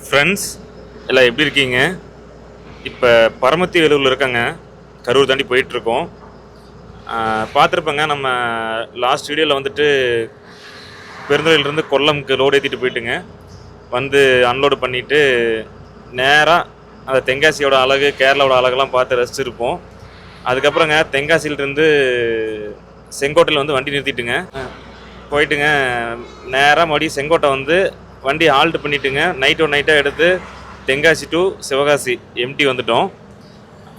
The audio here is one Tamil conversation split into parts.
ஃப்ரெண்ட்ஸ் எல்லாம் எப்படி இருக்கீங்க? இப்போ பரமத்தி வேலூரில் இருக்காங்க, கரூர் தாண்டி போயிட்டுருக்கோம். பார்த்துருப்பேங்க, நம்ம லாஸ்ட் வீடியோவில் வந்துட்டு பெருந்துறையிலேருந்து கொல்லம்க்கு லோடு ஏற்றிட்டு போயிட்டுங்க வந்து அன்லோடு பண்ணிவிட்டு நேராக அந்த தென்காசியோட அழகு, கேரளாவோட அழகெல்லாம் பார்த்து ரசிச்சிருப்போம். அதுக்கப்புறங்க தென்காசியிலேருந்து செங்கோட்டையில் வந்து வண்டி நிறுத்திட்டுங்க போயிட்டுங்க நேராக மறுபடியும் செங்கோட்டை வந்து வண்டி ஆல்ட் பண்ணிட்டுங்க நைட்டாக எடுத்து தென்காசி டு சிவகாசி எம்டி வந்துட்டோம்.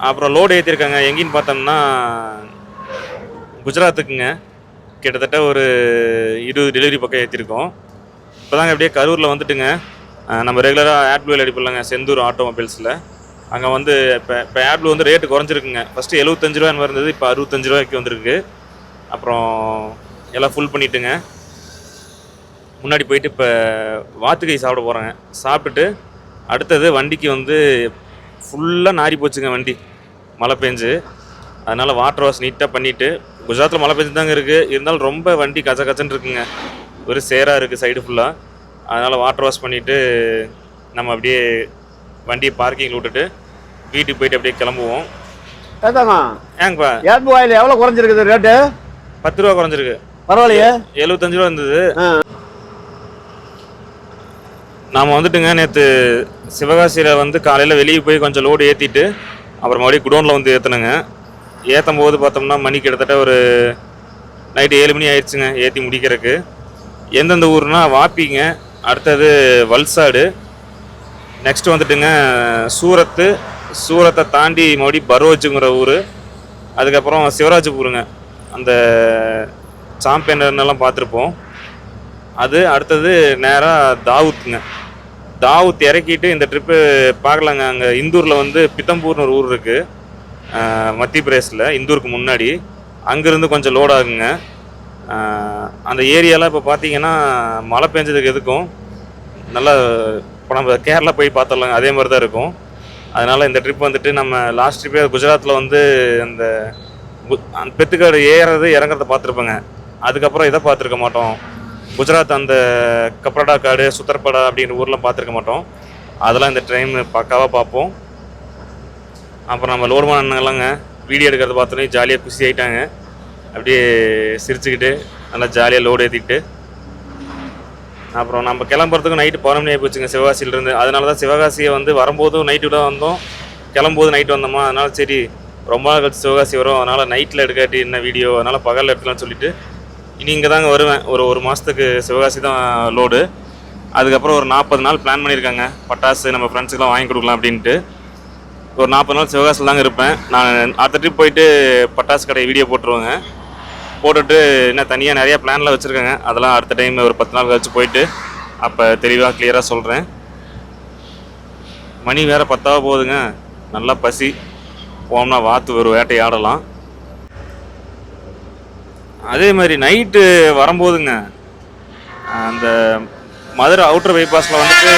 அப்புறம் லோடு ஏற்றிருக்காங்க எங்கேன்னு பார்த்தோம்னா குஜராத்துக்குங்க. கிட்டத்தட்ட ஒரு 20 டெலிவரி பக்கம் ஏற்றிருக்கோம். இப்போ தாங்க அப்படியே கரூரில் வந்துட்டுங்க நம்ம ரெகுலராக ஆட்ப்ளூவில் அடிப்பிடலாங்க, செந்தூர் ஆட்டோமொபைல்ஸில். அங்கே வந்து இப்போ ஆட்ப்ளூ வந்து ரேட்டு குறைஞ்சிருக்குங்க. ஃபஸ்ட்டு 75 ரூபான்னு இருந்தது, இப்போ 65 ரூபாய்க்கு வந்துருக்கு. அப்புறம் எல்லாம் ஃபுல் பண்ணிட்டுங்க முன்னாடி போயிட்டு இப்போ வாத்துக்கை சாப்பிட போகிறேங்க. சாப்பிட்டுட்டு அடுத்தது வண்டிக்கு வந்து ஃபுல்லாக நாரி போச்சுங்க வண்டி, மழை பெஞ்சு. அதனால் வாட்டர் வாஷ் நீட்டாக பண்ணிவிட்டு, குஜராத்தில் மழை பெஞ்சு தாங்க இருக்குது, இருந்தாலும் ரொம்ப வண்டி கச்சன்னு இருக்குங்க, ஒரு சேராக இருக்குது சைடு ஃபுல்லாக. அதனால் வாட்டர் வாஷ் பண்ணிவிட்டு நம்ம அப்படியே வண்டியை பார்க்கிங்கில் விட்டுட்டு வீட்டுக்கு போயிட்டு அப்படியே கிளம்புவோம். ஏங்கப்பா ஏர்பு ஆயில் எவ்வளோ குறைஞ்சிருக்குது ரேட்டு? 10 ரூபா குறைஞ்சிருக்கு. பரவாயில்லையே. 75 ரூபா இருந்தது. நாம் வந்துட்டுங்க நேற்று சிவகாசியில் வந்து காலையில் வெளியே போய் கொஞ்சம் லோடு ஏற்றிட்டு அப்புறம் மறுபடியும் குடோனில் வந்து ஏற்றினேங்க. ஏற்றும் போது பார்த்தோம்னா மணி கிட்டத்தட்ட ஒரு நைட்டு 7 மணி ஆயிடுச்சுங்க ஏற்றி முடிக்கிறதுக்கு. எந்தெந்த ஊர்னா வாப்பிங்க, அடுத்தது வல்சாடு, நெக்ஸ்ட் வந்துட்டுங்க சூரத்தை தாண்டி மறுபடியும் பரோஜுங்கிற ஊர், அதுக்கப்புறம் சிவராஜபுருங்க, அந்த சாம்பியன்லாம் பார்த்துருப்போம். அது அடுத்தது நேராக தாவூத்துங்க. தாவூத் இறக்கிட்டு இந்த ட்ரிப்பு பார்க்கலாங்க. அங்கே இந்தூரில் வந்து பித்தம்பூர்னு ஒரு ஊர் இருக்குது, மத்திய பிரதேசில், இந்தூருக்கு முன்னாடி. அங்கேருந்து கொஞ்சம் லோட் ஆகுங்க. அந்த ஏரியாலாம் இப்போ பார்த்தீங்கன்னா மழை பெஞ்சதுக்கு எதுக்கும் நல்லா இப்போ நம்ம கேரளா போய் பார்த்துடலாங்க, அதே மாதிரி தான் இருக்கும். அதனால் இந்த ட்ரிப் வந்துட்டு நம்ம லாஸ்ட் ட்ரிப்பே குஜராத்தில் வந்து அந்த பெத்துக்காடு ஏறுறது இறங்குறத பார்த்துருப்பேங்க. அதுக்கப்புறம் இதை பார்த்துருக்க மாட்டோம். குஜராத் அந்த கப்ரடா காடு, சுத்தர்படா அப்படிங்கிற ஊர்லாம் பார்த்துருக்க மாட்டோம். அதெல்லாம் இந்த டைம் பக்காவாக பார்ப்போம். அப்புறம் நம்ம லோடுமான அண்ணங்களாங்க வீடியோ எடுக்கிறத பார்த்தோன்னே ஜாலியாக குஷி ஆகிட்டாங்க. அப்படியே சிரிச்சுக்கிட்டு நல்லா ஜாலியாக லோடு ஏற்றிக்கிட்டு அப்புறம் நம்ம கிளம்புறதுக்கு நைட்டு 11 மணி ஆகி போச்சுங்க சிவகாசியிலேருந்து. அதனால தான் சிவகாசியை வந்து வரும்போதும் நைட்டு தான் வந்தோம், கிளம்பும்போது நைட்டு வந்தோமா. அதனால் சரி ரொம்ப நாள் கழிச்சு சிவகாசி வரும், அதனால் நைட்டில் எடுக்காட்டி என்ன வீடியோ, அதனால் பகலில் எடுத்துலான்னு சொல்லிட்டு இனி இங்கே தாங்க வருவேன். ஒரு மாதத்துக்கு சிவகாசி தான் லோடு. அதுக்கப்புறம் ஒரு 40 நாள் பிளான் பண்ணியிருக்காங்க, பட்டாசு நம்ம ஃப்ரெண்ட்ஸுக்கெலாம் வாங்கி கொடுக்கலாம் அப்படின்ட்டு. ஒரு 40 நாள் சிவகாசியில் தாங்க இருப்பேன் நான். அடுத்த ட்ரிப் போயிட்டு பட்டாசு கடை வீடியோ போட்டுருவேங்க. போட்டுட்டு இன்னும் தனியாக நிறையா பிளான்லாம் வச்சுருக்கேங்க. அதெல்லாம் அடுத்த டைம் ஒரு 10 நாள் கழிச்சு போயிட்டு அப்போ தெளிவாக கிளியராக சொல்கிறேன். மணி வேறு 10 போகுதுங்க, நல்லா பசி. போனோம்னா வாத்து ஒரு வேட்டை ஆடலாம். அதே மாதிரி நைட்டு வரும்போதுங்க அந்த மதுரை அவுட்டர் பைபாஸில் வந்துட்டு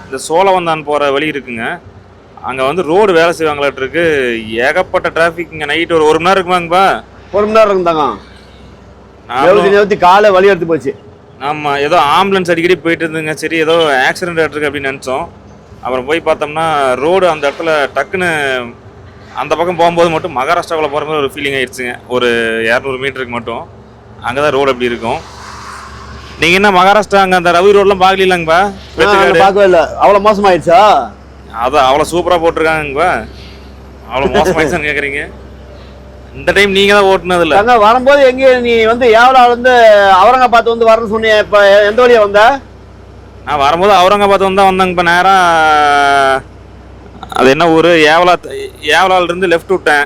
இந்த சோழவந்தான் போகிற வழி இருக்குங்க. அங்கே வந்து ரோடு வேலை செய்வாங்களாட்டிருக்கு, ஏகப்பட்ட டிராஃபிக். இங்கே நைட்டு ஒரு மணி நேரம் இருக்குமாங்கப்பா? 1 மணி நேரம் இருக்குதாங்க. காலை வழி எடுத்து போச்சு. ஆமாம், ஏதோ ஆம்புலன்ஸ் அடிக்கடி போயிட்டு இருந்துங்க. சரி ஏதோ ஆக்சிடென்ட் ஆகிட்டுருக்கு அப்படின்னு நினச்சோம். அப்புறம் போய் பார்த்தோம்னா ரோடு அந்த இடத்துல டக்குன்னு அந்த பக்கம் போகும்போது மட்டும் மகாராஷ்டிராவில் போகிற மாதிரி ஒரு ஃபீலிங் ஆயிடுச்சுங்க. ஒரு 200 மீட்டருக்கு மட்டும் அங்கே தான் ரோடு அப்படி இருக்கும். நீங்கள் என்ன மகாராஷ்டிரா அங்கே அந்த ரவி ரோடெலாம் பார்க்கலாங்கப்பா? பார்க்கவே இல்லை. அவ்வளோ மோசமாயிடுச்சா? அதான் அவ்வளோ சூப்பராக போட்டிருக்காங்கப்பா. அவ்வளோ மோசமாயிடுச்சான்னு கேட்குறீங்க? இந்த டைம் நீங்கள் தான் ஓட்டுனதில்ல. அங்கே வரும்போது எங்கே நீ வந்து ஏவலாலேருந்து அவுரங்காபாத் வந்து வரணும்னு சொன்னீங்க. இப்போ எந்த வழியாக வந்த? நான் வரும்போது அவுரங்காபாத் வந்தாங்க. இப்போ நேராக அது என்ன ஊர், ஏவலாலிருந்து லெஃப்ட் விட்டேன்.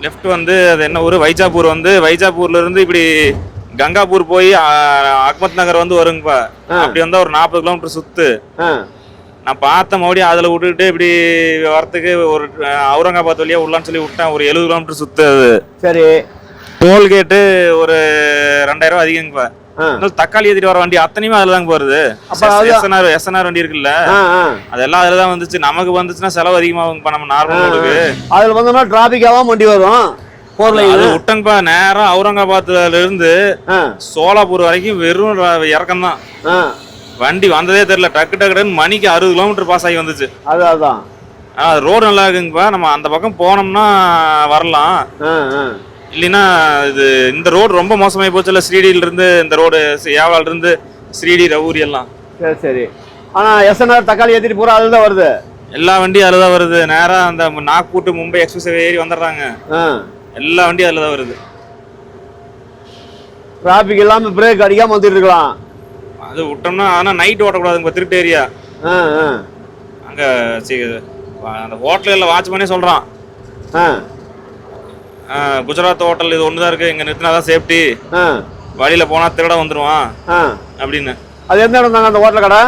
லெஃப்ட் வந்து அது என்ன ஊர், வைஜாப்பூர். வந்து வைஜாப்பூர்லேருந்து இப்படி கங்காப்பூர் போய் அஹ்மத் நகர் வந்து வருங்கப்பா. அப்படி வந்தால் ஒரு 40 கிலோமீட்டர் சுற்று. நான் பார்த்த மறுபடியும் அதில் விட்டுக்கிட்டு இப்படி வரத்துக்கு ஒரு அவுரங்காபாத் வழியாக உள்ளான்னு சொல்லி விட்டேன். ஒரு 70 கிலோமீட்டர் சுற்று அது. சரி. டோல்கேட்டு ஒரு 2000 ரூபா அதிகங்கப்பா. தக்காளி ஏற்றிட்டு வர வண்டி அத்தனையுமே அதில் தாங்க போகிறது. எஸ்என்ஆர் வண்டி இருக்குல்ல, அதெல்லாம் அதில் தான் வந்துச்சு. நமக்கு வந்துச்சுன்னா செலவு அதிகமாகுங்கப்பா. நம்ம நார்மல் ரோடுக்கு அதில் வந்தோம்னா டிராஃபிக்காகவும் வண்டி வரும். அது விட்டங்கப்பா. நேரம் அவுரங்காபாத்ல இருந்து சோலாப்பூர் வரைக்கும் வெறும் இறக்கம் தான். வண்டி வந்ததே தெரியல, டக்கு டக்குன்னு மணிக்கு 60 கிலோமீட்டர் பாஸ் ஆகி வந்துச்சு. அதான் ரோடு நல்லா இருக்குங்கப்பா, நம்ம அந்த பக்கம் போனோம்னா வரலாம். ஆ ஆ இல்லைன்னா இது இந்த ரோடு ரொம்ப மோசமாகி போச்சு இல்லை, ஸ்ரீடியிலிருந்து இந்த ரோடு ஏவாலிருந்து ஸ்ரீடி ரவுரி எல்லாம். சரி சரி. ஆனால் எஸ்என்ஆர் தக்காளி ஏற்றிட்டு பூரா அதில் தான் வருது. எல்லா வண்டியும் அதில் தான் வருது. நேராக அந்த நாக்பூர் டு மும்பை எக்ஸ்பிரஸ் ஏறி வந்துடுறாங்க. எல்லா வண்டியும் அதில் தான் வருது. டிராஃபிக் இல்லாமல் பிரேக் அடிக்காமல் வந்துட்டு இருக்கலாம். அது விட்டோம்னா ஆனால் நைட் ஓட்டக்கூடாதுங்க, திருட்டு ஏரியா. அங்கே அந்த ஹோட்டலில் வாட்ச்மேனே சொல்கிறான், குஜராத் ஹோட்டல் இது ஒன்று தான் இருக்குது, இங்கே நிறுத்தினா தான் சேஃப்டி, வழியில் போனால் திருட வந்துடுவான் அப்படின்னு. அது எந்த இடம் தாங்க அந்த ஹோட்டல் கடை?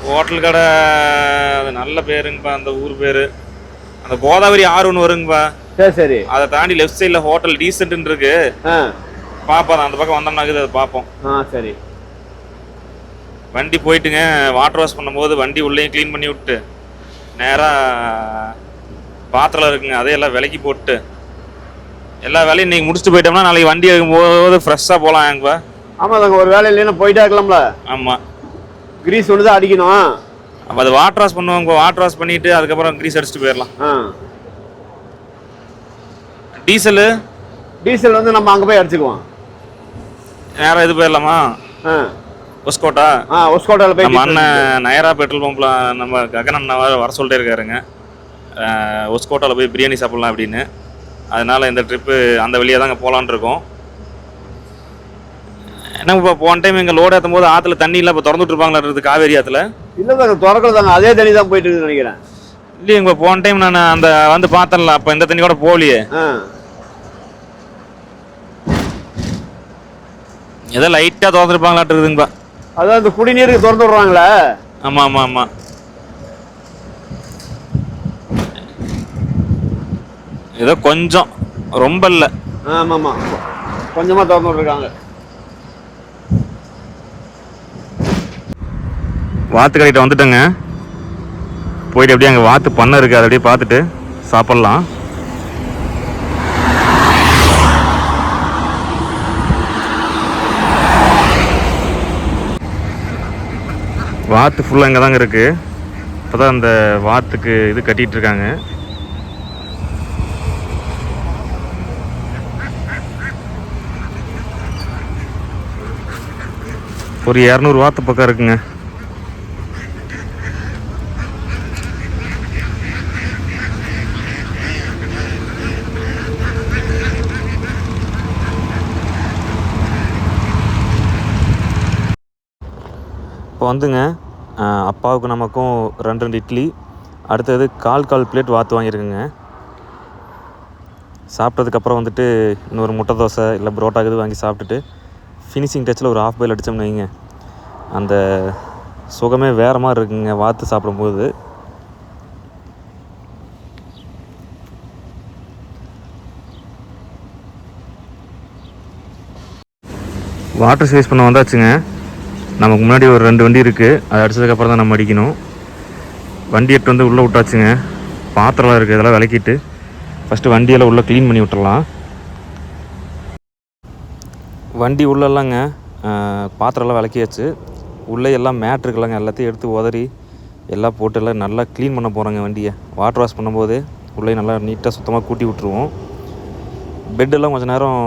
ஹோட்டல் கடை அது நல்ல பேருங்கப்பா, அந்த ஊர் பேர். அந்த கோதாவரி ஆறு ஒன்று வருங்கப்பா. சரி சரி. அதை தாண்டி லெஃப்ட் சைடில் ஹோட்டல் டீசென்ட்னு இருக்கு. பார்ப்போம், அந்த பக்கம் வந்தோம்னாக்குது, அதை பார்ப்போம். சரி. வண்டி போயிட்டுங்க, வாட்டர் வாஷ் பண்ணும்போது வண்டி உள்ளேயும் க்ளீன் பண்ணி விட்டு நேராக பாத்திரம் இருக்குங்க, அதையெல்லாம் விலக்கி போட்டு எல்லா வேலையும் இன்னைக்கு முடிச்சுட்டு போயிட்டோம்னா நாளைக்கு வண்டி எடுக்கும்போது ஃப்ரெஷ்ஷாக போகலாம். எங்கப்பா ஆமாம், நாங்கள் ஒரு வேலை இல்லைன்னா போயிட்டே இருக்கலாம்ல. ஆமாம், கிரீஸ் ஒன்று தான் அடிக்கணும். அப்போ அது வாட்டர் வாஷ் பண்ணுவாங்க, வாட்டர் வாஷ் பண்ணிவிட்டு அதுக்கப்புறம் கிரீஸ் அடிச்சுட்டு போயிடலாம். டீசல் வந்து நம்ம அங்கே போய் அடிச்சுக்குவோம். நேராக இது போயிடலாமா, ஒஸ்கோட்டா? ஒஸ்கோட்டாவில் போய் நம்ம அண்ணன் நயரா பெட்ரோல் பம்பில் நம்ம ககனன் வர சொல்லிட்டே இருக்காருங்க, ஒஸ்கோட்டாவில் போய் பிரியாணி சாப்பிட்லாம் அப்படின்னு. அதனால் இந்த ட்ரிப்பு அந்த வழியாக தாங்க போகலான் இருக்கோம். என்ன இப்போ போன டைம் எங்கள் லோடு ஏற்றும் போது ஆற்றுல தண்ணி இல்லை, இப்போ திறந்துட்டு இருப்பாங்களா காவேரி ஆற்றுல? இல்லை தாங்க, திறக்கிறதாங்க, அதே தண்ணி தான் போயிட்டு இருக்குன்னு நினைக்கிறேன். இல்லையே, இப்போ போன டைம் நான் அந்த வந்து பார்த்தேன்ல, அப்போ இந்த தண்ணி கூட போகலையே. ஏதோ லைட்டாக திறந்துருப்பாங்களாட்டு இருக்குதுங்கப்பா. அதான் இந்த குடிநீருக்கு திறந்து விட்றாங்களே. ஆமாம் ஆமாம் ஆமாம். ஏதோ கொஞ்சம், ரொம்ப இல்லை. ஆமாம் ஆமாம், கொஞ்சமாக திறந்து விட்ருக்காங்க. வாத்து கடைக்கிட்ட வந்துட்டேங்க. போயிட்டு அப்படியே அங்கே வாத்து பண்ணை இருக்குது, அதை அப்படியே பார்த்துட்டு சாப்பிட்லாம். வாத்து ஃபுல்லாக இங்கே தாங்க இருக்குது. இப்போ தான் அந்த வாத்துக்கு இது கட்டிகிட்டு இருக்காங்க. ஒரு 200 வாத்து பக்கம் இருக்குங்க. இப்போ வந்துங்க, அப்பாவுக்கு நமக்கும் 2 இட்லி, அடுத்தது 4 பிளேட் வாத்து வாங்கியிருக்குங்க. சாப்பிட்டதுக்கப்புறம் வந்துட்டு இன்னொரு முட்டை தோசை இல்லை புரோட்டா இது வாங்கி சாப்பிட்டுட்டு ஃபினிஷிங் டச்சில் ஒரு 1/2 பாயில் அடித்தோம்னு வைங்க, அந்த சுகமே வேறு மாதிரி இருக்குங்க வாத்து சாப்பிடும்போது. வாட்டர் சர்வீஸ் பண்ண வந்தாச்சுங்க. நமக்கு முன்னாடி ஒரு 2 வண்டி இருக்குது, அதை அடித்ததுக்கப்புறம் தான் நம்ம அடிக்கணும். வண்டி எடுத்து வந்து உள்ளே விட்டாச்சுங்க. பாத்திரம்லாம் இருக்குது, இதெல்லாம் விளக்கிட்டு ஃபஸ்ட்டு வண்டியெல்லாம் உள்ளே க்ளீன் பண்ணி விட்டுறலாம். வண்டி உள்ளெல்லாங்க பாத்திரம்லாம் விளக்கியாச்சு. உள்ளே எல்லாம் மேட் இருக்குல்லங்க, எல்லாத்தையும் எடுத்து உதறி எல்லாம் போட்டு எல்லாம் நல்லா க்ளீன் பண்ண போகிறாங்க வண்டியை. வாட்டர் வாஷ் பண்ணும்போது உள்ளே நல்லா நீட்டாக சுத்தமாக கூட்டி விட்ருவோம். பெட்டெல்லாம் கொஞ்சம் நேரம்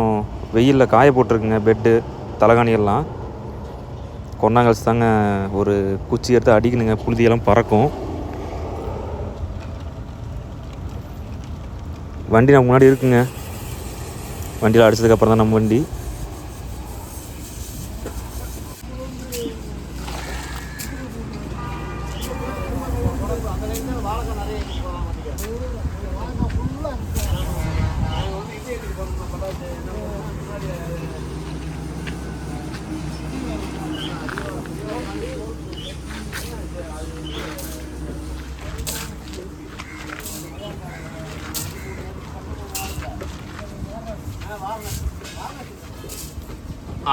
வெயிலில் காய போட்டிருக்குங்க, பெட்டு தலகாணியெல்லாம். கொண்டாங்கழிச்சு தாங்க ஒரு குச்சி எடுத்து அடிக்கணுங்க, புழுதியெல்லாம் பறக்கும். வண்டி நம்ம முன்னாடி இருக்குங்க, வண்டியில் அடித்ததுக்கப்புறம் தான் நம்ம வண்டி.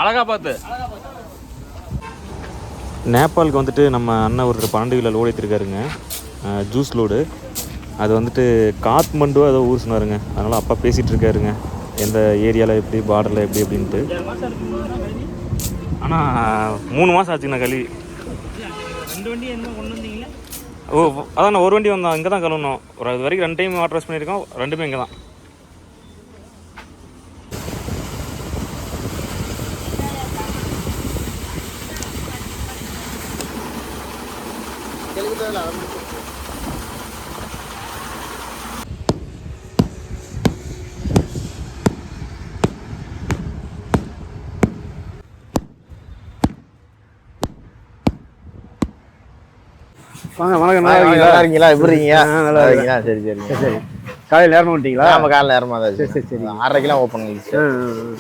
அழகா பார்த்து நேபாளுக்கு வந்துட்டு நம்ம அண்ணன் ஒரு 12 கிலோ லோடு ஏற்றிருக்காருங்க, ஜூஸ் லோடு. அது வந்துட்டு காத்மண்டு ஏதோ ஊர் சொன்னாருங்க, அதனால் அப்பா பேசிகிட்டு இருக்காருங்க எந்த ஏரியாவில் எப்படி பார்டரில் எப்படி அப்படின்ட்டு. ஆனால் 3 மாதம் ஆச்சுங்கண்ணா கல்வி. 2 வண்டி என்ன கொண்டு வந்தீங்களா? ஓ அதான் ஒரு வண்டி வந்தோம், இங்கே தான் கழுவணும். ஒரு இது வரைக்கும் 2 டைம் வாட்டர் வாஷ் பண்ணியிருக்கோம், 2மே இங்கே தான். வாங்க வணக்கம், நல்லா இருக்கீங்களா? எப்படி இருக்கீங்க? நல்லா இருக்கீங்களா? சரி சரிங்க. சரி காலையில் நேரமாக வந்துட்டீங்களா? நம்ம காலைல நேரமா தான். சரி சரி சரி 6:30 ஓப்பன் ஆகிடுச்சு.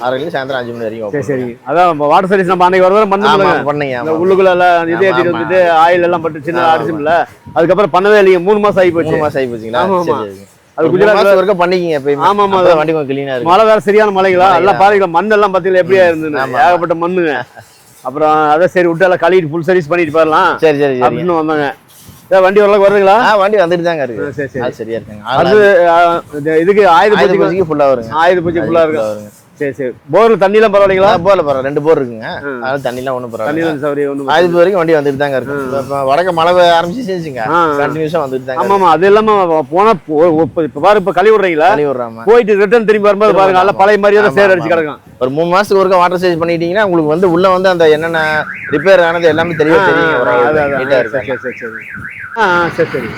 6:30 சாயந்தரம் 5 மணி வரைக்கும் சரி open. சரி அதான் வாட்டர் சர்வீஸ் நம்ம அன்னைக்கு வரதான் ஆமா, பண்ணல. பண்ணீங்க. இந்த உள்ளுக்குள்ள எல்லாம் இது ஏற்றிட்டு வந்துட்டு ஆயில் எல்லாம் பட்டு சின்ன அடிச்சும்ல, அதுக்கப்புறம் பண்ணவே இல்லைங்க. 3 மாசம் ஆகி போச்சு. 3 மாசம் ஆகி போச்சுங்களா? ஆமா, சரி ஆமா. சரி. அது குஜராத்ல ஒருக்க பண்ணிக்கிங்க எப்பயுமே. ஆமா, ஆமா. அப்பதான் வண்டி கொஞ்சம் கிளீனா இருக்கு. மழை வேற சரியான மழைங்களா, எல்லாம் பாருங்களா மண் எல்லாம் பாத்தீங்களா எப்படியா இருந்தது, ஆமா. ஏகப்பட்ட மண்ணுங்க. அப்புறம் அதான் சரி விட்டு எல்லாம் கழுவிட்டு ஃபுல் சர்வீஸ் பண்ணிட்டு போயிடலாம் சரி சரி சரி. அப்படின்னு வந்தாங்க. வண்டி ஓரளவுக்கு வருதுங்களா? வண்டி வந்துட்டு தாங்க இருக்கு. சரி சரி. அது சரியா இருக்குங்க. அது இதுக்கு ஆயுத பூஜைக்கு ஃபுல்லா வருங்க. ஆயுத பூஜை ஃபுல்லா இருக்கும். சரி சரி. போர்ல தண்ணி எல்லாம் பரவாயில்லைங்களா? போர்ல பரவாயில்ல, 2 போர் இருக்குங்க. அதனால தண்ணி எல்லாம் ஒண்ணும் தண்ணி பரவாயில்ல. எல்லாம் சௌகரியம் ஒண்ணும் ஆயுத வரைக்கும் வண்டி வந்துட்டு தாங்க இருக்கு. இப்ப வடக்க மழை ஆரம்பிச்சிச்சுங்க, கண்டினியூஸா வந்துட்டு தாங்க. ஆமா ஆமா. அது இல்லாம போனா இப்ப பாரு, இப்ப கழுவி விடுறீங்களா, தண்ணி விடுறாம போயிட்டு ரிட்டர்ன் திரும்பி வரும்போது பாருங்க நல்லா பழைய மாதிரியே தான் சேர் அடிச்சு கிடக்கும். ஒரு 3 மாசத்துக்கு ஒருக்கா வாட்டர் சேஞ்ச் பண்ணிட்டீங்கன்னா உங்களுக்கு வந்து உள்ள வந்து அந்த என்னென்ன ரிப்பேர் ஆனது எல்லாமே தெளிவா தெரியும். நீட்டா இருக்கு. சரி சரி சரி. சரி சரி.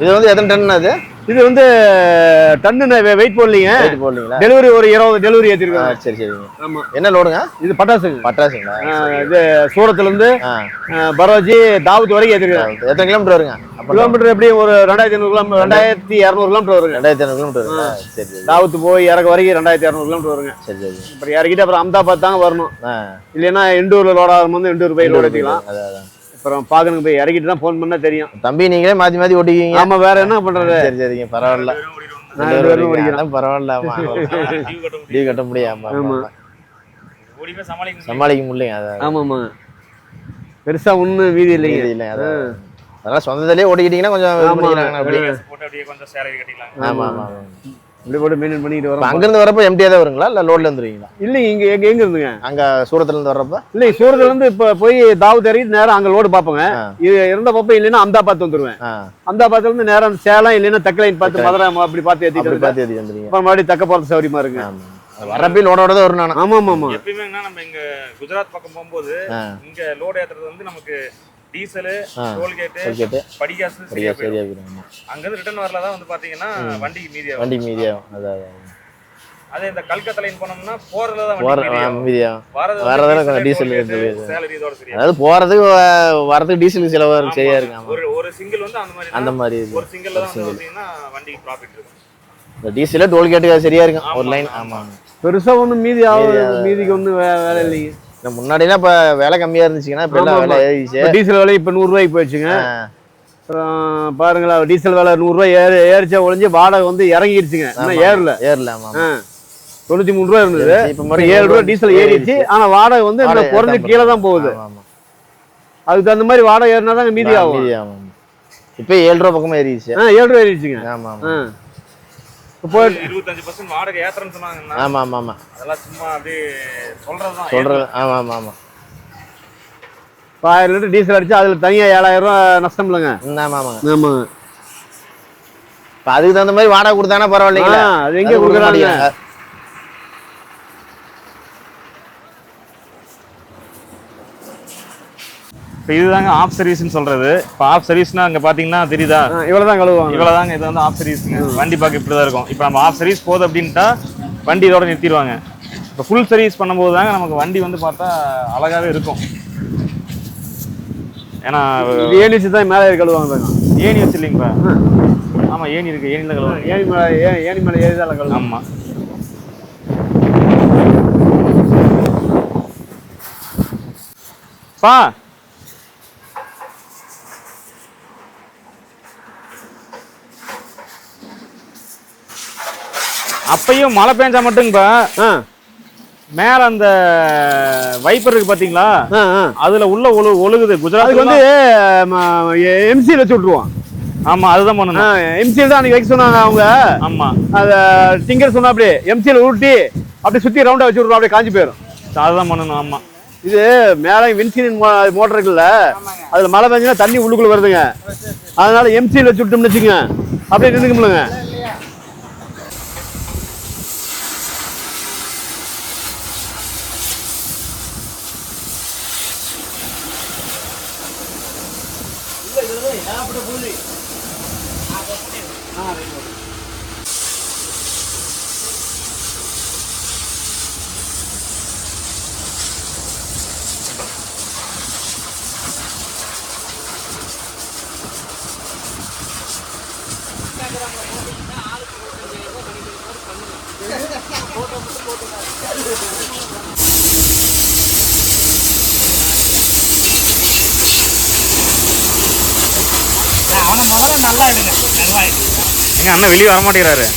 இது வந்து எத்தனை டன் அது? இது வந்து டன்னு வெயிட் போடலீங்க. வெயிட் போடலீங்களா? டெலிவரி ஒரு 20 டெலிவரி ஏத்திருக்காங்க. சரி சரிங்க. ஆமா. என்ன லோடுங்க? இது பட்டாசுங்க. பட்டாசுங்களா? இது சூரத்துல இருந்து பரோஜி தாவூத் வரைக்கும் ஏத்திருக்காங்க. எத்தனை கிலோமீட்டர் வருங்க? கிலோமீட்டர் எப்படி ஒரு 2500 கிலோமீட்டர், 2200 கிலோமீட்டர் வருங்க. 2500 கிலோமீட்டர் வருங்க. சரி சரி. தாவூத் போய் இறக்க வரைக்கும் 2200 கிலோமீட்டர் வருங்க. சரி சரி. அப்புறம் இறக்கிட்டு அப்புறம் அஹமதாபாத் தாங்க வரணும். இல்லைன்னா எண்டூர்ல லோட் ஆகும்போது எண்டூர் போய் லோட் ஏற்றிக்கலாம். அப்புறம் பாக்கணும், போய் இறக்கிட்டு தான் ஃபோன் பண்ணா தெரியும். தம்பி நீங்களே மாத்தி மாத்தி ஓட்டிக்குவீங்க. ஆமா, வேற என்ன பண்றது? சரி சரிங்க, பரவாயில்ல. பரவாயில்ல. லீவ் கட்ட முடியாம சமாளிக்க முடியல. ஆமா ஆமா. பெருசா ஒண்ணும் வீதி இல்லைங்க. இல்ல அதனால சொந்தத்திலேயே ஓட்டிக்கிட்டீங்கன்னா கொஞ்சம் அப்படி. ஆமா ஆமா. இப்படி போட்டு மெயின்டைன் பண்ணிட்டு வரோம். அங்க இருந்து வரப்ப எம்டியா தான் வருங்களா இல்ல லோட்ல இருந்துருவீங்களா? இல்ல இங்க எங்க இருந்துங்க? அங்க சூரத்துல இருந்து வர்றப்ப இல்ல சூரத்துல இருந்து இப்ப போய் தாவூத் இறக்கி நேரம் அங்க லோடு பாப்போங்க. இது இருந்த பப்ப இல்லைன்னா அஹமதாபாத் வந்துருவேன். அஹமதாபாத்ல இருந்து நேரம் சேலம் இல்லைன்னா தக்கலைன் பார்த்து மதுரை அப்படி பார்த்து ஏத்திட்டு வந்துருவீங்க. அப்புறம் மறுபடியும் தக்க போறது சௌரியமா இருக்கு. வரப்பே லோடோட தான் வரும். ஆமா ஆமா ஆமா. எப்பயுமே நம்ம இங்க குஜராத் பக்கம் போகும்போது இங்க லோடு ஏத்துறது வந்து நமக்கு டீசல், டோல்கேட், படிகாசு சரியா போயிடும். அங்க இருந்து ரிட்டர்ன் வரல தான் வந்து பாத்தீங்கன்னா வண்டி மீதியா. அதே இந்த கல்கத்தா லைன் போனோம்னா போறதுல தான் வண்டி மீதியா. வரதுல கொஞ்சம் டீசல் சேலரி இதோட சரியா. அதாவது போறதுக்கு வரதுக்கு டீசல் செலவா இருக்கு. சரியா இருக்கு. ஒரு சிங்கிள் வந்து அந்த மாதிரி ஒரு சிங்கிள்ல தான் வந்து பாத்தீங்கன்னா வண்டி ப்ராஃபிட் இருக்கும். இந்த டீசல் டோல்கேட் சரியா இருக்கு ஒரு லைன். ஆமா. பெருசா ஒண்ணும் மீதி ஆகுது, மீதிக்கு ஒண்ணும் வேலை இல்லைங்க. முன்னாடிலாம் இப்ப விலை கம்மியா இருந்துச்சுன்னா இப்ப எல்லாம் விலை ஏறிச்சு. டீசல் விலை இப்ப 100 ரூபாய்க்கு போயிடுச்சுங்க. அப்புறம் பாருங்களா, டீசல் விலை 100 ரூபாய் ஏறிச்சா ஒழிஞ்சு வாடகை வந்து இறங்கிடுச்சுங்க. இன்னும் ஏறல. ஆமா. 93 ரூபாய் இருந்தது, இப்ப 7 ரூபாய் டீசல் ஏறிடுச்சு. ஆனா வாடகை வந்து குறைஞ்சு கீழே தான் போகுது. அதுக்கு தகுந்த மாதிரி வாடகை ஏறினா தான் மீதி ஆகும். இப்ப 7 ரூபாய் பக்கமா ஏறிடுச்சு. 7 ரூபாய் ஏறிடுச்சுங்க. ஆமா. இப்போ 25% வாடகை ஏத்துறேன்னு சொன்னாங்கன்னா ஆமா. அதெல்லாம் சும்மா அப்படியே சொல்றது. ஆமா. 1000 லிட்டர் டீசல் அடிச்சு அதுல தனியா 7000 ரூபாய் நஷ்டம் இல்லைங்க. ஆமா. அதுக்கு தகுந்த மாதிரி வாடகை கொடுத்தானா பரவாயில்லைங்களா? அது எங்க கொடுக்குறாங்க? இப்போ இதுதாங்க ஆஃப் சர்வீஸ்னு சொல்றது. இப்போ ஆஃப் சர்வீஸ்னா அங்கே பார்த்தீங்கன்னா தெரியுதா, இவ்வளோதான் கழுவுவாங்க. இவ்வளோதாங்க. இது வந்து ஆஃப் சர்வீஸுங்க. வண்டி பார்க்க இப்படி தான் இருக்கும். இப்போ நம்ம ஆஃப் சர்வீஸ் போகுது அப்படின்ட்டா வண்டி இதோட நிறுத்திடுவாங்க. இப்போ ஃபுல் சர்வீஸ் பண்ணும்போது தாங்க நமக்கு வண்டி வந்து பார்த்தா அழகாகவே இருக்கும். ஏன்னா ஏணி வச்சு தான் மேலே கழுவாங்க. ஏணி வச்சு இல்லைங்களா? ஆமாம், ஏணி இருக்குது. ஏணியில் கழுவாங்க. ஏணி மேலே ஏறி தான் கழுவாங்க. ஆமாம். பா அப்பையும் மழை பெஞ்சா மட்டுங்கப்பா மேல அந்த வைப்பர் இருக்கு பாத்தீங்களா, அதுல உள்ள ஒழுகுது. குஜராத் வந்து எம்சியில் வச்சு விட்டுருவோம். ஆமா, அதுதான் பண்ணணும். எம்சியில் தான் அன்னைக்கு வைக்க சொன்னாங்க அவங்க. ஆமா, அத டிங்கர் சொன்னா அப்படியே எம்சியில் உருட்டி அப்படியே சுத்தி ரவுண்டா வச்சு விட்டுருவோம், அப்படியே காஞ்சி போயிடும். அதுதான் பண்ணணும். ஆமா, இது மேலே வின்சீலின் மோட்டர் இருக்குல்ல, அதில் மழை பெஞ்சுன்னா தண்ணி உள்ளுக்குள்ளே வருதுங்க. அதனால எம்சியில் வச்சு விட்டோம்னு வச்சுங்க, அப்படியே நின்றுக்கும்லங்க. எங்க அண்ணன் வெளியே வர மாட்டேங்கிறாரு.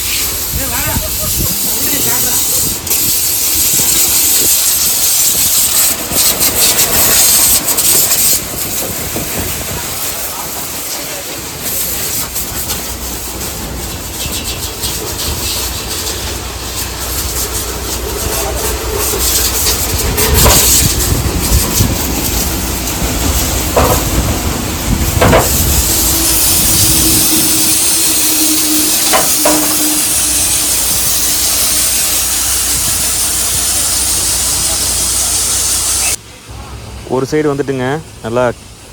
ஒரு சைடு வந்துட்டுங்க நல்லா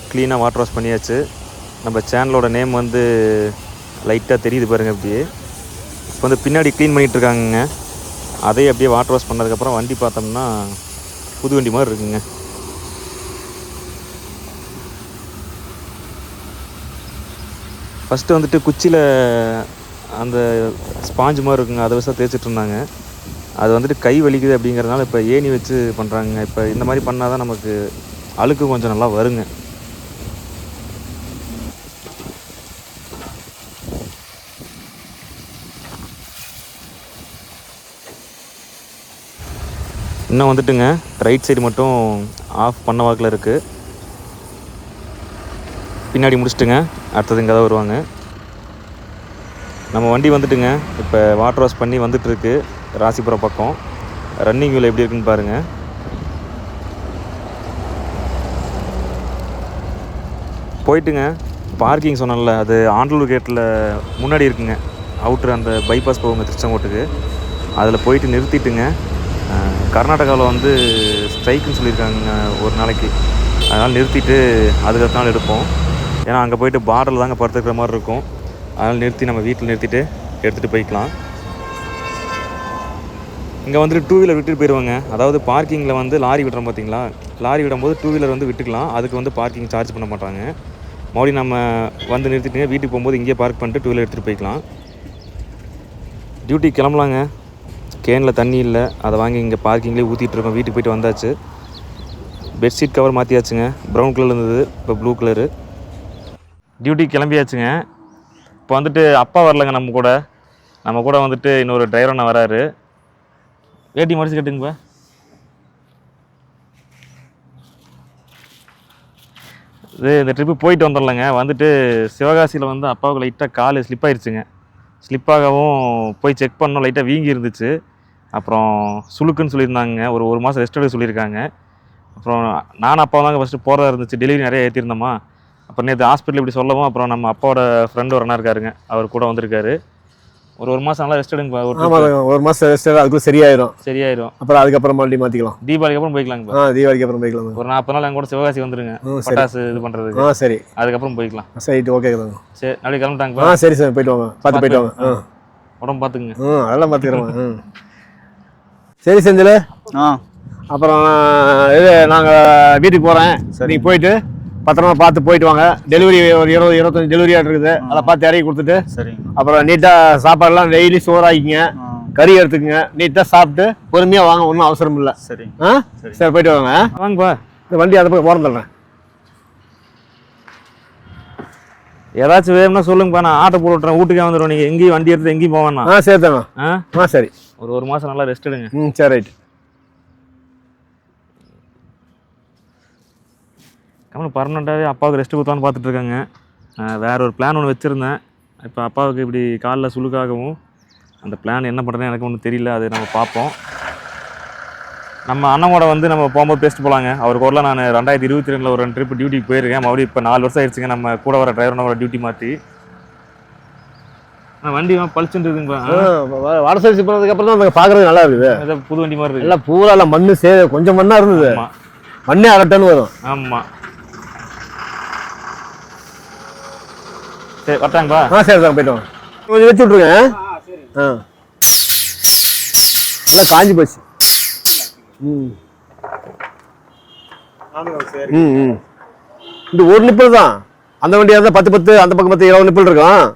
க்ளீனாக வாட்டர் வாஷ் பண்ணியாச்சு. நம்ம சேனலோட நேம் வந்து லைட்டாக தெரியுது பாருங்கள். அப்படியே இப்போ வந்து பின்னாடி க்ளீன் பண்ணிகிட்ருக்காங்கங்க. அதையே அப்படியே வாட்டர் வாஷ் பண்ணதுக்கப்புறம் வண்டி பார்த்தோம்னா புது வண்டி மாதிரி இருக்குங்க. ஃபஸ்ட்டு வந்துட்டு குச்சியில் அந்த ஸ்பாஞ்சு மாதிரி இருக்குங்க, அதை வச்சு தேய்ச்சிட்டு இருந்தாங்க. அது வந்துட்டு கை வலிக்குது அப்படிங்கிறதுனால இப்போ ஏணி வச்சு பண்ணுறாங்க. இப்போ இந்த மாதிரி பண்ணால் தான் நமக்கு அழுக்கு கொஞ்சம் நல்லா வருங்க. இன்னும் வந்துட்டுங்க ரைட் சைடு மட்டும் ஆஃப் பண்ண வாக்கில் இருக்குது. பின்னாடி முடிச்சுட்டுங்க அடுத்தது இங்கே தான் வருவாங்க. நம்ம வண்டி வந்துட்டுங்க இப்போ வாட்டர் வாஷ் பண்ணி வந்துட்டுருக்கு. ராசிபுரம் பக்கம் ரன்னிங் வியூவில் எப்படி இருக்குன்னு பாருங்கள். போயிட்டுங்க பார்க்கிங் சொன்னல, அது ஆண்டலூர் கேட்டில் முன்னாடி இருக்குங்க. அவுட்ரு அந்த பைபாஸ் போகுங்க திருச்செங்கோட்டுக்கு. அதில் போயிட்டு நிறுத்திட்டுங்க. கர்நாடகாவில் வந்து ஸ்ட்ரைக்குன்னு சொல்லியிருக்காங்க ஒரு நாளைக்கு. அதனால் நிறுத்திட்டு அதுக்கு நாள் எடுப்போம். ஏன்னா அங்கே போயிட்டு பார்டரில் தாங்க படுத்துக்கிற மாதிரி இருக்கும். அதனால் நிறுத்தி நம்ம வீட்டில் நிறுத்திட்டு எடுத்துகிட்டு போய்க்கலாம். இங்கே வந்துட்டு டூ வீலர் விட்டுட்டு போயிடுவாங்க. அதாவது பார்க்கிங்கில் வந்து லாரி விடுறோம் பார்த்தீங்களா, லாரி விடும்போது டூ வீலர் வந்து விட்டுக்கலாம். அதுக்கு வந்து பார்க்கிங் சார்ஜ் பண்ண மாட்டாங்க. மறுபடியும் நம்ம வந்து நிறுத்திட்டுங்க வீட்டுக்கு போகும்போது இங்கேயே பார்க் பண்ணிட்டு டூ வீலர் எடுத்துகிட்டு போய்க்கலாம். டியூட்டி கிளம்பலாங்க. கேனில் தண்ணி இல்லை, அதை வாங்கி இங்கே பார்க்கிங்லேயே ஊற்றிட்டுருக்கோம். வீட்டுக்கு போய்ட்டு வந்தாச்சு. பெட்ஷீட் கவர் மாற்றியாச்சுங்க. ப்ரௌன் கலர் இருந்தது, இப்போ ப்ளூ கலரு. டியூட்டி கிளம்பியாச்சுங்க. இப்போ வந்துட்டு அப்பா வரலங்க நம்ம கூட வந்துட்டு இன்னொரு டிரைவர் அண்ணா வராரு. வேட்டி மடிச்சு கட்டுங்கப்பா. இந்த ட்ரிப்பு போயிட்டு வந்துடலங்க. வந்துட்டு சிவகாசியில் வந்து அப்பாவுக்கு லைட்டாக கால் ஸ்லிப் ஆயிடுச்சுங்க. ஸ்லிப்பாகவும் போய் செக் பண்ணோம், லைட்டாக வீங்கி இருந்துச்சு. அப்புறம் சுளுக்குன்னு சொல்லியிருந்தாங்க. ஒரு மாதம் ரெஸ்ட் எடுக்க சொல்லியிருக்காங்க. அப்புறம் நானும் அப்பா தாங்க ஃபஸ்ட்டு போகிறதா இருந்துச்சு. டெலிவரி நிறைய ஏற்றிருந்தோமா. அப்புறம் நேற்று ஹாஸ்பிட்டல் இப்படி சொல்லவும் அப்புறம் நம்ம அப்பாவோட ஃப்ரெண்டு ஒரு அண்ணா இருக்காருங்க, அவர் கூட வந்திருக்காரு. ஒரு மாதம் நல்லா ரெஸ்ட் எடுங்க. ஒரு மாதம் ரெஸ்ட் அதுக்குள்ள சரியாயிரும். அப்புறம் அதுக்கப்புறம் மறுபடியும் மாற்றிக்கலாம். தீபாவளிக்கு அப்புறம் போய்க்கலாங்க. தீபாவளிக்கு அப்புறம் போய்க்கலாம். ஒரு 40 நாள் என் கூட சிவகாசி வந்துருங்க, பட்டாசு இது பண்ணுறதுக்கு. சரி, அதுக்கப்புறம் போய்க்கலாம். சரி, ஓகே. சரி, நாளைக்கு கிளம்பிட்டாங்க. சரி சார், போயிட்டு வாங்க. போயிட்டு வாங்க. உடம்பு பார்த்துக்குங்க. அதெல்லாம் பார்த்துக்கிறோம். சரி செந்தில். அப்புறம் இது நாங்கள் வீட்டுக்கு போகிறேன். சரி, நீங்கள் போயிட்டு பத்திரமா பார்த்து போயிட்டு வாங்க. டெலிவரி ஒரு 20-25 டெலிவரியாக இருக்குது. அதை பார்த்து இறக்கி கொடுத்துட்டு சரி. அப்புறம் நீட்டாக சாப்பாடுலாம் டெய்லி சோறாக்கிங்க, கறி எடுத்துக்குங்க. நீட்டாக சாப்பிட்டு பொறுமையாக வாங்க, ஒன்றும் அவசரம் இல்லை. சரி, சரி, போயிட்டு வாங்க. வாங்கப்பா, இந்த வண்டி அதை போய் ஓரந்துடுறேன். ஏதாச்சும் வேணும்னா சொல்லுங்கப்பா, நான் ஆட்டோ போட்டு விட்றேன். வீட்டுக்கே வந்துடுவோம். நீங்கள் எங்கேயும் வண்டி எடுத்து எங்கேயும் போவேண்ணா. சரி தானே. சரி, ஒரு மாதம் நல்லா ரெஸ்ட் எடுங்க. சரி, ரைட். கம்மி பர்மனெண்ட்டாகவே அப்பாவுக்கு ரெஸ்ட்டு கொடுத்தான்னு பார்த்துட்ருக்காங்க. வேறு ஒரு பிளான் ஒன்று வச்சுருந்தேன். இப்போ அப்பாவுக்கு இப்படி காலில் சுளுக்காகவும் அந்த பிளான் என்ன பண்ணுறதுன்னு எனக்கு ஒன்றும் தெரியல. அது நம்ம பார்ப்போம். நம்ம அண்ணனோட வந்து நம்ம போகும்போது பேசிட்டு போகலாங்க. அவருக்கு ஊரில் நான் 2022 ஒரு 2 ட்ரிப் டியூட்டிக்கு போயிருக்கேன். மறுபடியும் இப்போ 4 வருஷம் ஆயிடுச்சுங்க நம்ம கூட வர டிரைவரோட டியூட்டி மாற்றி. வண்டி பளிச்சுட்டு இருக்குங்களா? வாட்டர் சர்வீஸ் பண்ணதுக்கு அப்புறம் தான் பார்க்கறது நல்லா இருக்குது. புது வண்டி மாதிரி இருக்கு. எல்லாம் பூரா மண்ணு கொஞ்சம் மண்ணா இருந்தது, மண்ணே 1/2 டன் வரும். ஆமா சரி வரட்டாங்களா? சரி தான் போயிட்டோம். கொஞ்சம் வச்சு விட்ருங்க. நல்லா காஞ்சி போச்சு. இந்த ஒரு நிப்பிள் தான். அந்த வண்டியா இருந்தா 10 அந்த பக்கம் 10 20 நிப்பிள் இருக்கும்.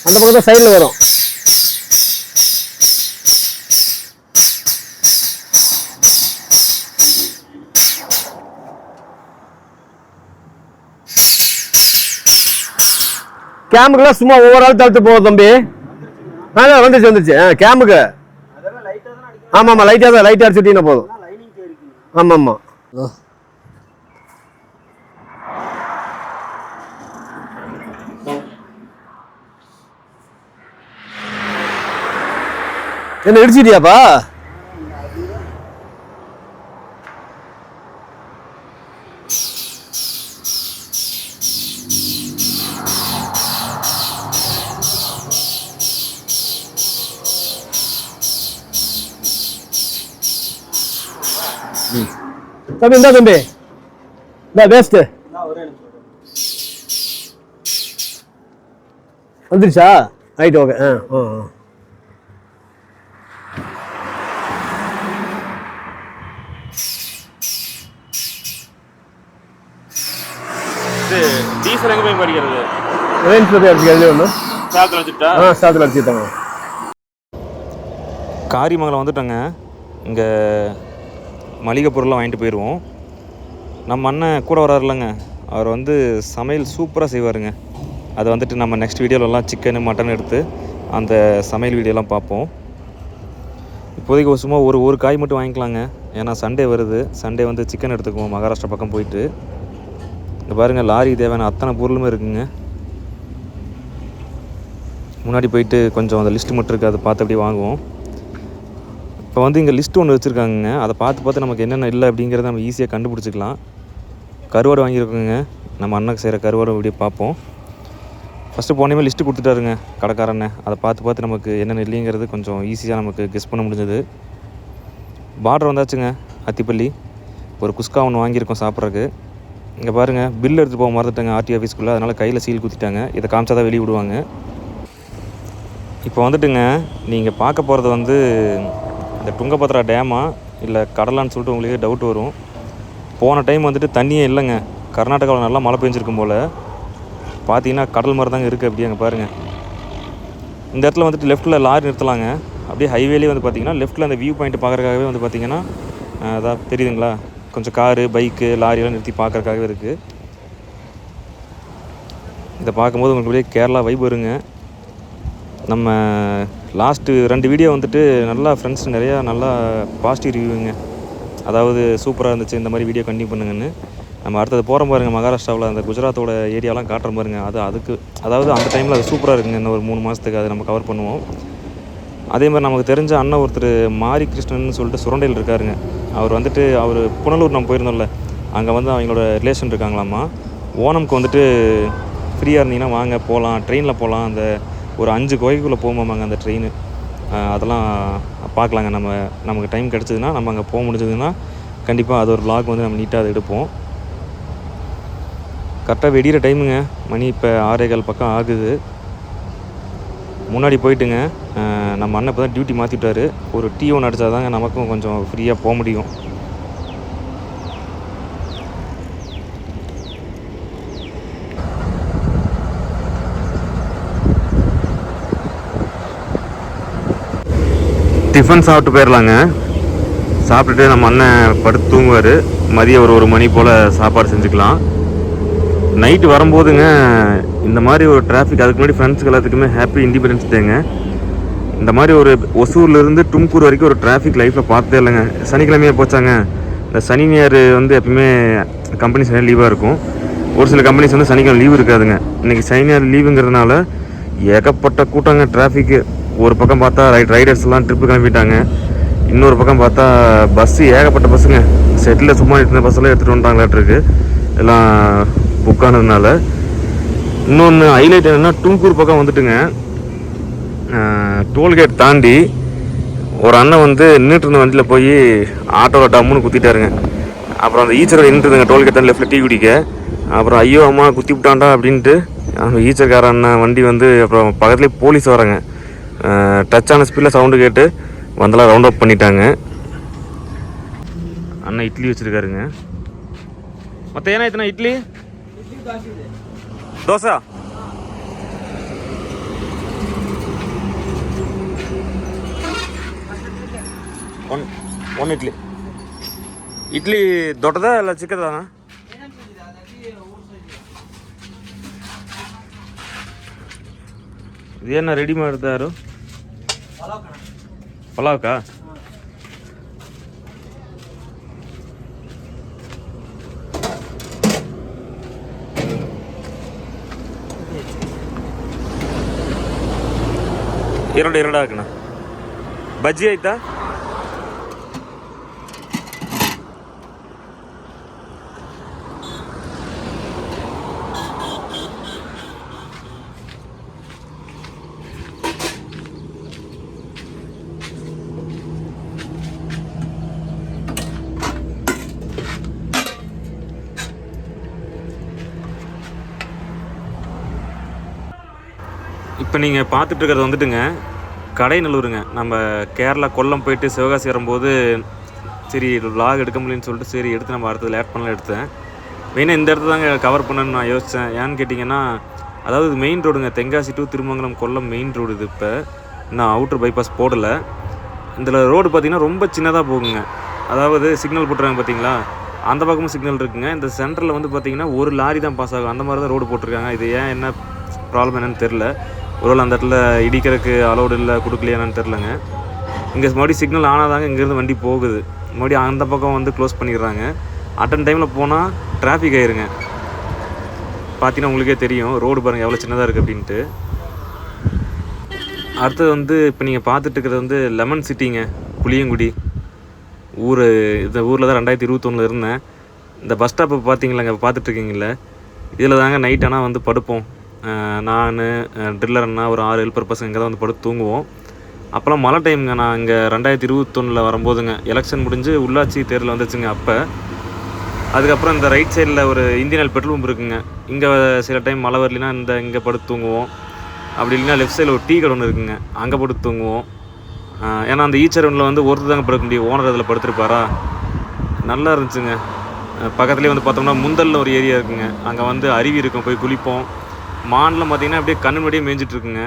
அந்த பக்கம் தான் சைடில் வரும். கேமுக்குலாம் சும்மா ஒவ்வொரு ஆள் தடுத்து போகும் தம்பி. வந்துருச்சு கேமுக்கு. ஆமாம் லைட்டாக தான், லைட்டாக அடிச்சுட்டீங்கன்னா போதும். ஆமாம் என்ன இடிச்சிட்டியாப்பா? தம்பி இந்தா தம்பி, இந்த வேஸ்ட் வந்துருச்சா? Right okay. டீசல் எங்கே போய் படிக்கிறது? ரேஞ்சில் போய் அடிச்சுக்கிறது ஒன்று. சாத்தில் வச்சுட்டா? சாத்தில் அடிச்சுட்டாங்க. காரியமங்கலம் வந்துட்டோங்க. இங்கே மளிகை பொருள்லாம் வாங்கிட்டு போயிடுவோம். நம்ம அண்ணன் கூட வராருலங்க, அவர் வந்து சமையல் சூப்பராக செய்வாருங்க. அதை வந்துட்டு நம்ம நெக்ஸ்ட் வீடியோலலாம் சிக்கனு மட்டன் எடுத்து அந்த சமையல் வீடியோலாம் பார்ப்போம். இப்போதைக்கு சும்மா ஒரு காய் மட்டும் வாங்கிக்கலாங்க. ஏன்னா சண்டே வருது. சண்டே வந்து சிக்கன் எடுத்துக்குவோம் மகாராஷ்டிரா பக்கம் போயிட்டு. இங்கே பாருங்கள், லாரி தேவையான அத்தனை பொருளுமே இருக்குங்க. முன்னாடி போயிட்டு கொஞ்சம் அந்த லிஸ்ட்டு மட்டும் இருக்குது, அதை பார்த்து அப்படியே வாங்குவோம். இப்போ வந்து இங்கே லிஸ்ட்டு ஒன்று வச்சுருக்காங்க. அதை பார்த்து நமக்கு என்னென்ன இல்லை அப்படிங்கிறத நம்ம ஈஸியாக கண்டுபிடிச்சிக்கலாம். கருவாடு வாங்கியிருக்கோங்க. நம்ம அண்ணனுக்கு செய்கிற கருவாடு அப்படியே பார்ப்போம். ஃபஸ்ட்டு போனேமே லிஸ்ட்டு கொடுத்துட்டாருங்க கடைக்காரண்ணே. அதை பார்த்து நமக்கு என்னென்ன இல்லைங்கிறது கொஞ்சம் ஈஸியாக நமக்கு கெஸ் பண்ண முடிஞ்சது. பார்டர் வந்தாச்சுங்க, அத்திப்பள்ளி. ஒரு குஸ்கா ஒன்று வாங்கியிருக்கோம் சாப்பிட்றதுக்கு. இங்கே பாருங்கள், பில் எடுத்துகிட்டு போக மறந்துட்டாங்க ஆர்டி ஆஃபீஸ்க்குள்ளே. அதனால் கையில் சீல் குத்திட்டாங்க. இதை காமிச்சா தான் வெளியே விடுவாங்க. இப்போ வந்துட்டுங்க, நீங்கள் பார்க்க போகிறது வந்து இந்த துங்கபத்ரா டேமா இல்லை கடலான்னு சொல்லிட்டு உங்களுக்கு டவுட் வரும். போன டைம் வந்துட்டு தண்ணியே இல்லைங்க. கர்நாடகாவில் நல்லா மழை பெஞ்சிருக்கும் போல். பார்த்தீங்கன்னா கடல் மாதிரி தாங்க இருக்குது. அப்படியே அங்கே பாருங்கள். இந்த இடத்துல வந்துட்டு லெஃப்ட்டில் லாரி நிறுத்தலாங்க. அப்படியே ஹைவேலேயே வந்து பார்த்திங்கன்னா லெஃப்ட்டில் அந்த வியூ பாயிண்ட் பார்க்குறதுக்காகவே வந்து பார்த்திங்கன்னா அதான் தெரியுதுங்களா, கொஞ்சம் காரு பைக்கு லாரியெல்லாம் நிறுத்தி பார்க்குறதுக்காகவே இருக்குது. இதை பார்க்கும்போது உங்களுக்கு அப்படியே கேரளா வைப் வருங்க. நம்ம லாஸ்ட்டு 2 வீடியோ வந்துட்டு நல்லா ஃப்ரெண்ட்ஸ் நிறையா நல்லா பாசிட்டிவ் ரிவ்யூங்க. அதாவது சூப்பராக இருந்துச்சு, இந்த மாதிரி வீடியோ கண்டினியூ பண்ணுங்கன்னு. நம்ம அடுத்தது போகிற பாருங்கள், மகாராஷ்டிராவில் அந்த குஜராத்தோட ஏரியாலாம் காட்டுற பாருங்க. அதாவது அந்த டைமில் அது சூப்பராக இருக்குங்க. இன்னும் ஒரு 3 மாதத்துக்கு அதை நம்ம கவர் பண்ணுவோம். அதே மாதிரி நமக்கு தெரிஞ்ச அண்ணன் ஒருத்தர் மாரி கிருஷ்ணன் சொல்லிட்டு சுரண்டையில் இருக்காருங்க. அவர் வந்துட்டு புனலூர் நம்ம போயிருந்தோம்ல, அங்கே வந்து அவங்களோட ரிலேஷன் இருக்காங்களாம்மா. ஓணம்க்கு வந்துட்டு ஃப்ரீயாக இருந்தீங்கன்னா வாங்க போகலாம், ட்ரெயினில் போகலாம். அந்த ஒரு 5 குகைக்குள்ளே போகுமாங்க அந்த ட்ரெயின். அதெல்லாம் பார்க்கலாங்க. நமக்கு டைம் கிடச்சிதுன்னா, நம்ம அங்கே போக முடிஞ்சதுன்னா கண்டிப்பாக அது ஒரு vlog வந்து நம்ம நீட்டாக அதை எடுப்போம். கரெக்டாக வெடிகிற டைமுங்க. மணி இப்போ 6:15 பக்கம் ஆகுது. முன்னாடி போயிட்டுங்க, நம்ம அண்ணன் இப்போ தான் டியூட்டி மாற்றிட்டாரு. ஒரு டீ ஒன்று அடித்தா தாங்க நமக்கும் கொஞ்சம் ஃப்ரீயாக போக முடியும். டிஃபன் சாப்பிட்டு போயிடலாங்க. சாப்பிட்டுட்டு நம்ம அண்ணன் படுத்து தூங்குவார். மதியம் ஒரு மணி போல் சாப்பாடு செஞ்சுக்கலாம். நைட்டு வரும்போதுங்க இந்த மாதிரி ஒரு டிராஃபிக். அதுக்கு முன்னாடி ஃப்ரெண்ட்ஸுக்கு எல்லாத்துக்குமே ஹாப்பி இண்டிபெண்டன்ஸ் டேங்க. இந்த மாதிரி ஒரு ஒசூர்லேருந்து தும்கூர் வரைக்கும் ஒரு டிராஃபிக் லைஃப்பில் பார்த்ததே இல்லைங்க. சனிக்கிழமையாக போச்சாங்க, இந்த சனி ஞாயிறு வந்து எப்பவுமே கம்பெனி சனி லீவாக இருக்கும். ஒரு சில கம்பெனிஸ் வந்து சனிக்கிழமை லீவு இருக்காதுங்க. இன்றைக்கி சனி ஞாயிறு லீவுங்கிறதுனால ஏகப்பட்ட கூட்டங்க, டிராஃபிக்கு. ஒரு பக்கம் பார்த்தா ரைடர்ஸ்லாம் ட்ரிப்பு கிளம்பிட்டாங்க. இன்னொரு பக்கம் பார்த்தா பஸ்ஸு, ஏகப்பட்ட பஸ்ஸுங்க. செட்டில் சும்மா இருந்த பஸ்ஸெல்லாம் எடுத்துகிட்டு வந்துட்டாங்களாட்டிருக்கு எல்லாம் புக் ஆனதுனால. இன்னொன்று ஹைலைட் என்னென்னா, டூங்கூர் பக்கம் வந்துட்டுங்க டோல்கேட் தாண்டி ஒரு அண்ணன் வந்து நின்றுட்டு இருந்த வண்டியில் போய் ஆட்டோவில் டம்முன்னு குத்திட்டாருங்க. அப்புறம் அந்த ஈச்சர் நின்றுதுங்க டோல்கேட் தாண்டி லெஃப்ட்டில் டீ குடிக்க. அப்புறம் ஐயோ அம்மா குத்தி விட்டான்டா அப்படின்ட்டு அந்த ஈச்சர்கார அண்ணன் வண்டி வந்து அப்புறம் பக்கத்துலேயே போலீஸ் வராங்க. டச்சான ஸ்பீடில் சவுண்டு கேட்டு வந்தெல்லாம் ரவுண்ட் அப் பண்ணிட்டாங்க. அண்ணன் இட்லி வச்சுருக்காருங்க. மற்ற ஏன்னா இத்தனை இட்லி தோசை ஒன் ಇಡ್ಲಿ ಇಡ್ಲಿ ದೊಡ್ಡದ ಇಲ್ಲ ಚಿಕ್ಕದ? ಇದೇನ ರೆಡಿ ಮಾಡಿದಾರು? ಪಲಾವ್ಕ? ಎರಡು ಹಾಕೋಣ. ಬಜ್ಜಿ ಆಯ್ತಾ? இப்போ நீங்கள் பார்த்துட்டு இருக்கிறது வந்துட்டுங்க கடைநல்லூருங்க. நம்ம கேரளா கொல்லம் போயிட்டு சிவகாசி வரும்போது சரி vlog எடுக்க முடியலன்னு சொல்லிட்டு சரி எடுத்து நம்ம அடுத்தது ஆட் பண்ணலாம் எடுத்தேன். மெயினாக இந்த இடத்துல தாங்க கவர் பண்ணணும்னு நான் யோசித்தேன். ஏன்னு கேட்டிங்கன்னா, அதாவது இது மெயின் ரோடுங்க, Tenkasi to Thirumangalam Kollam main road. இது இப்போ நான் அவுட்டர் பைபாஸ் போடலை. இதில் ரோடு பார்த்திங்கன்னா ரொம்ப சின்னதாக போகுங்க. அதாவது சிக்னல் போட்டுருக்காங்க பார்த்தீங்களா, அந்த பக்கமும் சிக்னல் இருக்குங்க. இந்த சென்டரில் வந்து பார்த்திங்கன்னா ஒரு லாரி தான் பாஸ் ஆகும். அந்த மாதிரி தான் ரோடு போட்டிருக்காங்க. இது ஏன் என்ன ப்ராப்ளம் என்னன்னு தெரில. ஒருவேளை அந்த இடத்துல இடிக்கிறதுக்கு அலோடு இல்லை, கொடுக்கலையா என்னன்னு தெரிலங்க. இங்கே மறுபடியும் சிக்னல் ஆனாதாங்க இங்கேருந்து வண்டி போகுது. மறுபடியும் அந்த பக்கம் வந்து க்ளோஸ் பண்ணிடுறாங்க. அட்டன் டைமில் போனால் டிராஃபிக் ஆயிருங்க. பார்த்தீங்கன்னா உங்களுக்கே தெரியும் ரோடு பாருங்கள் எவ்வளோ சின்னதாக இருக்குது அப்படின்ட்டு. அடுத்தது வந்து இப்போ நீங்கள் பார்த்துட்டு இருக்கிறது வந்து லெமன் சிட்டிங்க, புளியங்குடி ஊர். இந்த ஊரில் தான் 2021 இருந்தேன். இந்த பஸ் ஸ்டாப்பை பார்த்தீங்களாங்க, பார்த்துட்ருக்கீங்கள, இதில் தாங்க நைட் ஆனால் வந்து படுப்போம். நான் ட்ரில்லர் அண்ணா ஒரு 6 ஹெல்ப்பர் பசங்க இங்கே தான் வந்து படுத்து தூங்குவோம். அப்போலாம் மழை டைமுங்க. நான் இங்கே 2021 வரும்போதுங்க எலெக்ஷன் முடிஞ்சு உள்ளாட்சி தேர்தல் வந்துச்சுங்க. அப்போ அதுக்கப்புறம் இந்த ரைட் சைடில் ஒரு இந்தியன் ஆயில் பெட்ரோல் பம்ப் இருக்குங்க. இங்கே சில டைம் மழை வரலினா இங்கே படுத்து தூங்குவோம். அப்படி இல்லைன்னா லெஃப்ட் சைடில் ஒரு டீ கடை ஒன்று இருக்குங்க, அங்கே படுத்து தூங்குவோம். ஏன்னா அந்த ஈச்சரனில் வந்து ஒருத்தர் தாங்க படுக்க முடியும், ஓனர் அதில் படுத்துருப்பாரா. நல்லா இருந்துச்சுங்க. பக்கத்துலேயே வந்து பார்த்தோம்னா முந்தல்னு ஒரு ஏரியா இருக்குங்க, அங்கே வந்து அருவி இருக்கும், போய் குளிப்போம். மான்லாம் பார்த்திங்கன்னா அப்படியே கண்ணு முன்னாடியே மேய்ஞ்சிட்ருக்குங்க.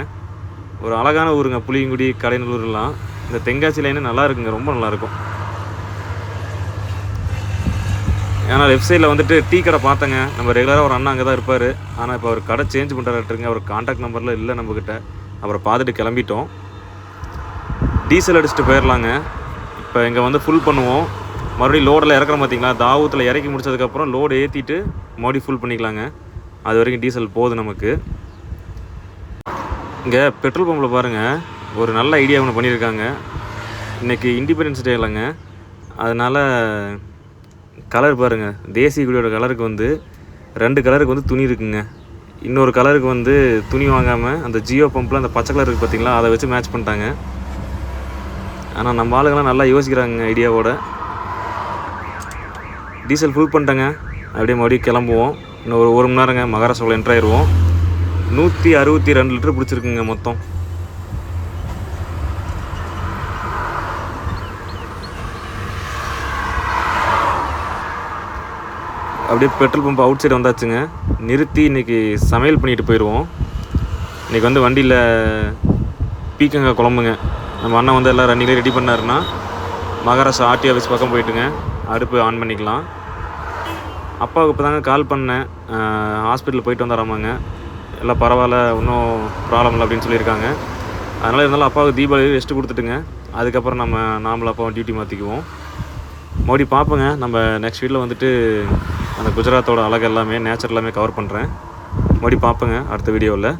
ஒரு அழகான ஊருங்க புளியங்குடி, கடைநல்லூர்லாம். இந்த தென்காசி லைனு நல்லா இருக்குங்க, ரொம்ப நல்லாயிருக்கும். ஏன்னா லெஃப்ட் சைடில் வந்துட்டு டீ கடை பார்த்தேங்க. நம்ம ரெகுலராக ஒரு அண்ணா அங்கே தான் இருப்பார். ஆனால் இப்போ அவர் கடை சேஞ்ச் பண்ணுறாருட்டுருங்க. அவர் கான்டாக்ட் நம்பரில் இல்லை நம்மக்கிட்ட. அப்புறம் பார்த்துட்டு கிளம்பிட்டோம். டீசல் அடிச்சுட்டு போயிடலாங்க. இப்போ இங்கே வந்து ஃபுல் பண்ணுவோம். மறுபடியும் லோடில் இறக்குற பார்த்தீங்களா, தாவூத்தில் இறக்கி முடிச்சதுக்கப்புறம் லோடு ஏற்றிட்டு மறுபடியும் ஃபுல் பண்ணிக்கலாங்க. அது வரைக்கும் டீசல் போகுது நமக்கு. இங்கே பெட்ரோல் பம்பில் பாருங்கள், ஒரு நல்ல ஐடியா ஒன்று பண்ணியிருக்காங்க. இன்றைக்கி இண்டிபெண்டன்ஸ் டே இல்லைங்க, அதனால் கலர் பாருங்கள், தேசிய கொடியோட கலருக்கு வந்து 2 கலருக்கு வந்து துணி இருக்குங்க. இன்னொரு கலருக்கு வந்து துணி வாங்காமல் அந்த ஜியோ பம்பில் அந்த பச்சை கலர் இருக்குது பார்த்தீங்களா, அதை வச்சு மேட்ச் பண்ணிட்டாங்க. ஆனால் நம்ம ஆளுங்கெல்லாம் நல்லா யோசிக்கிறாங்க ஐடியாவோட. டீசல் ஃபுல் பண்ணிட்டேங்க. அப்படியே மறுபடியும் கிளம்புவோம். இன்னும் ஒரு 1 மணி நேரங்க மகாராஷ்டிராவில் என்ட்ரு ஆயிடுவோம். 162 லிட்டர் பிடிச்சிருக்குங்க மொத்தம். அப்படியே பெட்ரோல் பம்ப் அவுட் சைடு வந்தாச்சுங்க. நிறுத்தி இன்றைக்கி சமையல் பண்ணிட்டு போயிடுவோம். இன்றைக்கி வந்து வண்டியில் பீக்கங்காய் குழம்புங்க. நம்ம அண்ணன் வந்து எல்லாம் ரன்னிங்லேயே ரெடி பண்ணாருன்னா மகாராஷ்டிரா ஆர்டி ஆஃபீஸ் பக்கம் போயிட்டுங்க அடுப்பு ஆன் பண்ணிக்கலாம். அப்பாவுக்கு இப்போ தாங்க கால் பண்ணேன், ஹாஸ்பிட்டல் போயிட்டு வந்தாராமாங்க. எல்லாம் பரவாயில்ல, ஒன்றும் ப்ராப்ளம் இல்லை அப்படின்னு சொல்லியிருக்காங்க. அதனால் இருந்தாலும் அப்பாவுக்கு தீபாவளி ரெஸ்ட்டு கொடுத்துட்டுங்க. அதுக்கப்புறம் நம்ம நார்மல் அப்பாவை டியூட்டி மாற்றிக்குவோம். மறுபடி பார்ப்போங்க. நம்ம நெக்ஸ்ட் வீடியோவில் வந்துட்டு அந்த குஜராத்தோட அழகு எல்லாமே நேச்சர் எல்லாமே கவர் பண்ணுறேன். மறுபடி பார்ப்போங்க அடுத்த வீடியோவில்.